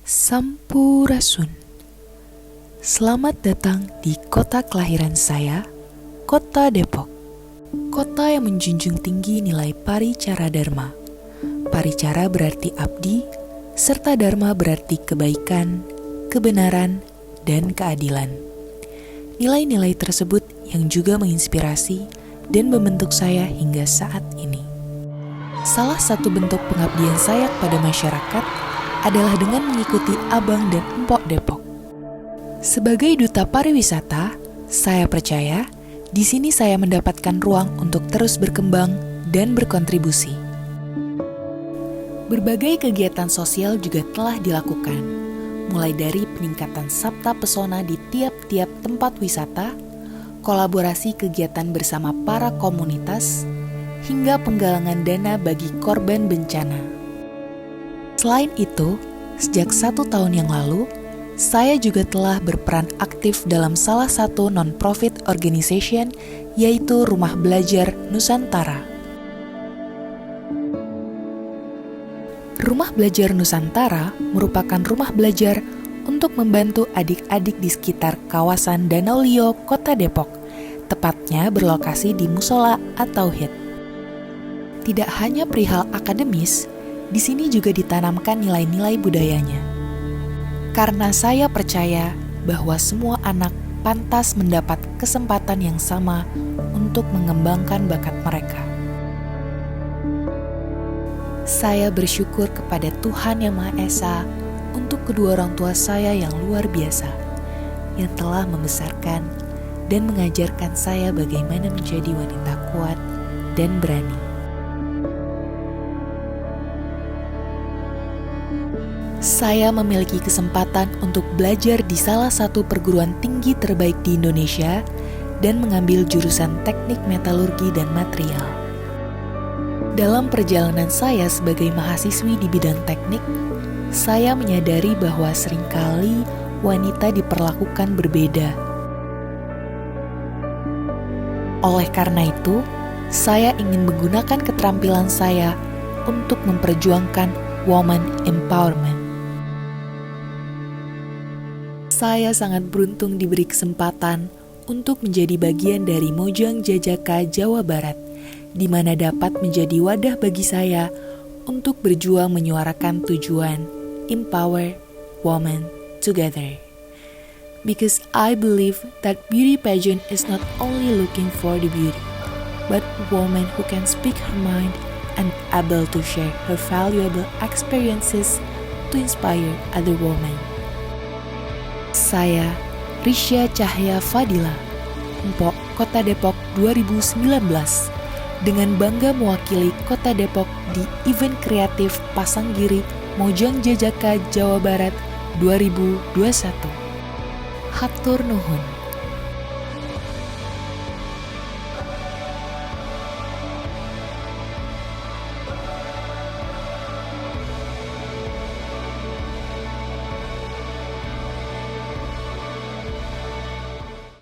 Sampurasun. Selamat datang di kota kelahiran saya, Kota Depok. Kota yang menjunjung tinggi nilai paricara dharma. Paricara berarti abdi, serta dharma berarti kebaikan, kebenaran, dan keadilan. Nilai-nilai tersebut yang juga menginspirasi dan membentuk saya hingga saat ini. Salah satu bentuk pengabdian saya kepada masyarakat adalah dengan mengikuti Abang dan Empok Depok. Sebagai duta pariwisata, saya percaya di sini saya mendapatkan ruang untuk terus berkembang dan berkontribusi. Berbagai kegiatan sosial juga telah dilakukan, mulai dari peningkatan sabta pesona di tiap-tiap tempat wisata, kolaborasi kegiatan bersama para komunitas, hingga penggalangan dana bagi korban bencana. Selain itu, sejak 1 tahun yang lalu, saya juga telah berperan aktif dalam salah satu non-profit organization, yaitu Rumah Belajar Nusantara. Rumah Belajar Nusantara merupakan rumah belajar untuk membantu adik-adik di sekitar kawasan Danau Lio, Kota Depok, tepatnya berlokasi di musola atau HIT. Tidak hanya perihal akademis, di sini juga ditanamkan nilai-nilai budayanya. Karena saya percaya bahwa semua anak pantas mendapat kesempatan yang sama untuk mengembangkan bakat mereka. Saya bersyukur kepada Tuhan Yang Maha Esa untuk kedua orang tua saya yang luar biasa, yang telah membesarkan dan mengajarkan saya bagaimana menjadi wanita kuat dan berani. Saya memiliki kesempatan untuk belajar di salah satu perguruan tinggi terbaik di Indonesia dan mengambil jurusan teknik metalurgi dan material. Dalam perjalanan saya sebagai mahasiswi di bidang teknik, saya menyadari bahwa seringkali wanita diperlakukan berbeda. Oleh karena itu, saya ingin menggunakan keterampilan saya untuk memperjuangkan woman empowerment. Saya sangat beruntung diberi kesempatan untuk menjadi bagian dari Mojang Jajaka, Jawa Barat, di mana dapat menjadi wadah bagi saya untuk berjuang menyuarakan tujuan Empower Women Together. Because I believe that beauty pageant is not only looking for the beauty, but a woman who can speak her mind and able to share her valuable experiences to inspire other women. Saya, Risya Cahya Fadila, Empok Kota Depok 2019, dengan bangga mewakili Kota Depok di event kreatif Pasanggiri Mojang Jajaka Jawa Barat 2021. Hatur nuhun.